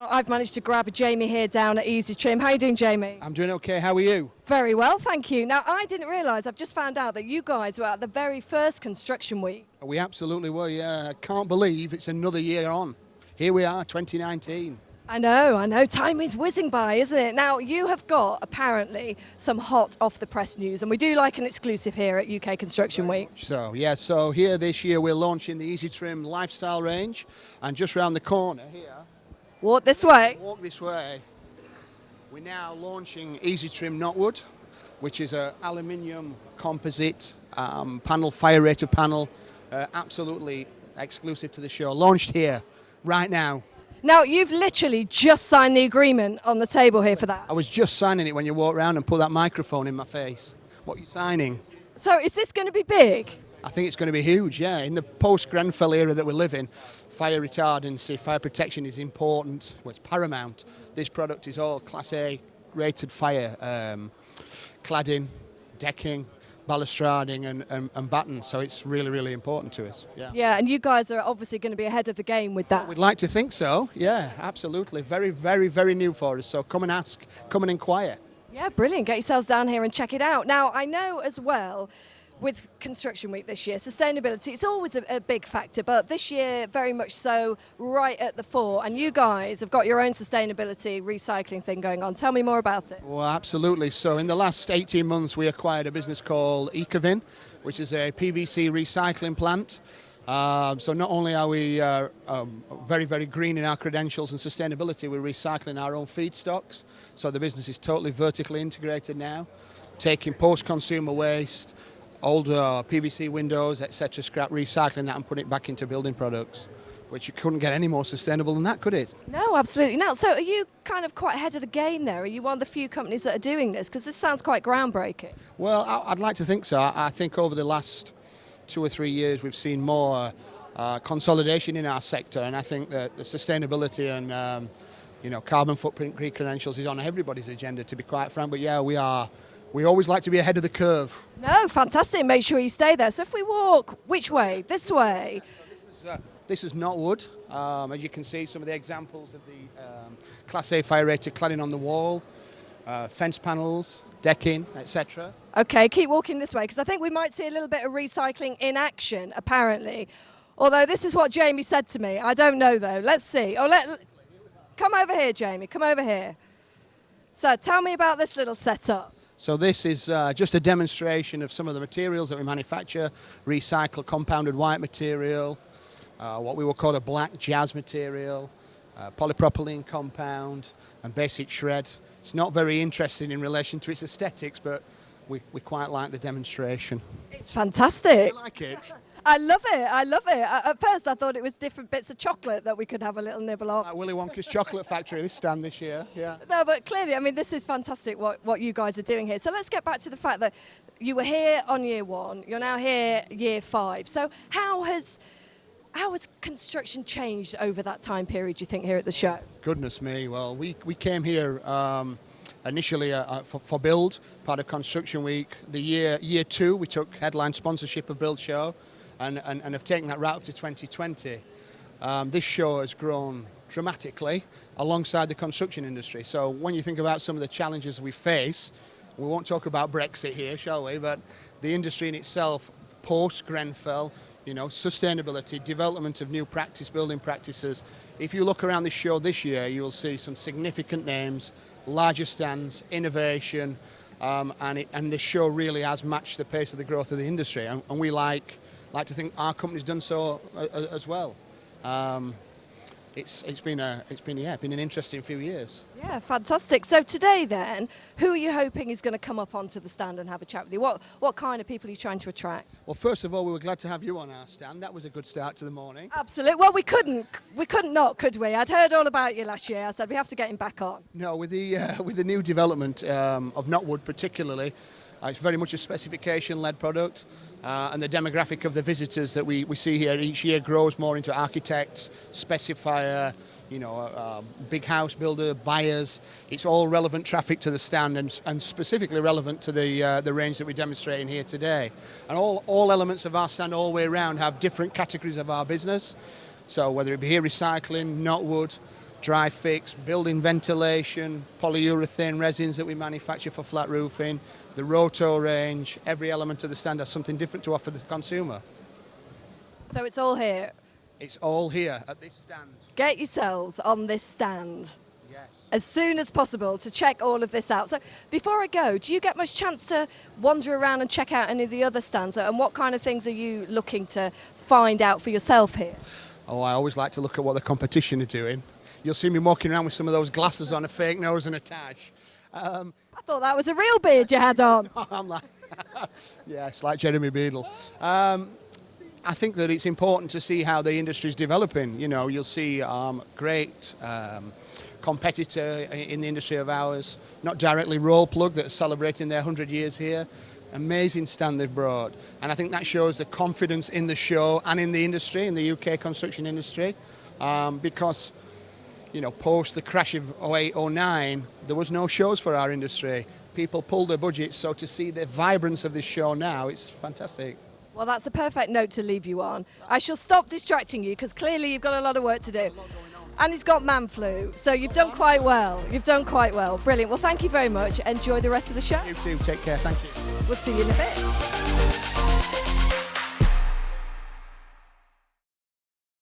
I've managed to grab a Jamie here down at Easytrim. How are you doing, Jamie? I'm doing okay. How are you? Very well, thank you. Now, I didn't realise, I've just found out that you guys were at the very first construction week. We absolutely were, yeah. Can't believe it's another year on. Here we are, 2019. I know. Time is whizzing by, isn't it? Now, you have got, apparently, some hot off-the-press news, and we do like an exclusive here at UK Construction Week. So here this year we're launching the Easytrim lifestyle range, and just round the corner here, Walk this way. walk this way, we're now launching Easytrim Knotwood, which is an aluminium composite panel, fire rated panel, absolutely exclusive to the show. Launched here, right now. Now, you've literally just signed the agreement on the table here for that. I was just signing it when you walked around and put that microphone in my face. What are you signing? So, is this going to be big? I think it's going to be huge, yeah. In the post-Grenfell era that we live in, fire retardancy, fire protection is important. Well, it's paramount. This product is all Class A rated fire, cladding, decking, balustrading and batten, so it's really, really important to us. Yeah, and you guys are obviously going to be ahead of the game with that. We'd like to think so, yeah, absolutely. Very, very, very new for us, so come and ask, come and inquire. Yeah, brilliant. Get yourselves down here and check it out. Now, I know as well, with Construction Week this year, sustainability, it's always a big factor, but this year very much so right at the fore, and you guys have got your own sustainability recycling thing going on. Tell me more about it. Well, absolutely. So in the last 18 months we acquired a business called Easytrim, which is a PVC recycling plant. So not only are we very, very green in our credentials and sustainability, we're recycling our own feedstocks. So the business is totally vertically integrated now, taking post-consumer waste, old PVC windows, etc., scrap, recycling that and putting it back into building products, which you couldn't get any more sustainable than that, could it? No, absolutely not. So are you kind of quite ahead of the game there? Are you one of the few companies that are doing this? Because this sounds quite groundbreaking. Well, I'd like to think so. I think over the last 2 or 3 years we've seen more consolidation in our sector, and I think that the sustainability and carbon footprint credentials is on everybody's agenda, to be quite frank. But yeah, we always like to be ahead of the curve. No, fantastic. Make sure you stay there. So if we walk, which way? This way? This is Knotwood. As you can see, some of the examples of the Class A fire rated cladding on the wall, fence panels, decking, etc. Okay, keep walking this way, because I think we might see a little bit of recycling in action, apparently. Although this is what Jamie said to me. I don't know, though. Let's see. Come over here, Jamie. Come over here. So tell me about this little setup. So this is just a demonstration of some of the materials that we manufacture: recycled compounded white material, what we will call a black jazz material, polypropylene compound, and basic shred. It's not very interesting in relation to its aesthetics, but we quite like the demonstration. It's fantastic. You like it? I love it. At first I thought it was different bits of chocolate that we could have a little nibble of. Like Willy Wonka's chocolate factory, this stand this year, yeah. No, but clearly, I mean, this is fantastic what you guys are doing here. So let's get back to the fact that you were here on year 1, you're now here year 5. So how has construction changed over that time period, you think, here at the show? Goodness me, well, we came here initially for Build, part of Construction Week. The year 2, we took headline sponsorship of Build Show, and have taken that right up to 2020. This show has grown dramatically alongside the construction industry. So when you think about some of the challenges we face, we won't talk about Brexit here, shall we? But the industry in itself, post-Grenfell, sustainability, development of new building practices. If you look around this show this year, you will see some significant names, larger stands, innovation, and this show really has matched the pace of the growth of the industry. And we like to think our company's done so as well. It's been an interesting few years. Yeah, fantastic. So today then, who are you hoping is going to come up onto the stand and have a chat with you? What kind of people are you trying to attract? Well, first of all, we were glad to have you on our stand. That was a good start to the morning. Absolutely. Well, we couldn't not, could we? I'd heard all about you last year. I said we have to get him back on. No, with the new development of Knotwood particularly, it's very much a specification-led product. And the demographic of the visitors that we see here each year grows more into architects, specifier, big house builder, buyers. It's all relevant traffic to the stand and specifically relevant to the range that we're demonstrating here today. And all elements of our stand all the way around have different categories of our business. So whether it be here recycling, Knotwood, dry fix, building ventilation, polyurethane resins that we manufacture for flat roofing, the Roto range. Every element of the stand has something different to offer the consumer. So it's all here. It's all here at this stand. Get yourselves on this stand Yes. as soon as possible to check all of this out. So before I go, do you get much chance to wander around and check out any of the other stands? And what kind of things are you looking to find out for yourself here? Oh, I always like to look at what the competition are doing. You'll see me walking around with some of those glasses on, a fake nose and a tash. I thought that was a real beard you had on. I'm like, yeah, it's like Jeremy Beadle. I think that it's important to see how the industry is developing. You know, you'll see great competitor in the industry of ours, not directly Rollplug, that are celebrating their 100 years here. Amazing stand they've brought. And I think that shows the confidence in the show and in the industry, in the UK construction industry, because, you know, post the crash of 08, 09, there was no shows for our industry. People pulled their budgets, so to see the vibrance of this show now, it's fantastic. Well, that's a perfect note to leave you on. I shall stop distracting you because clearly you've got a lot of work to do. And he's got man flu, so you've done quite well. You've done quite well. Brilliant. Well, thank you very much. Enjoy the rest of the show. You too. Take care. Thank you. We'll see you in a bit.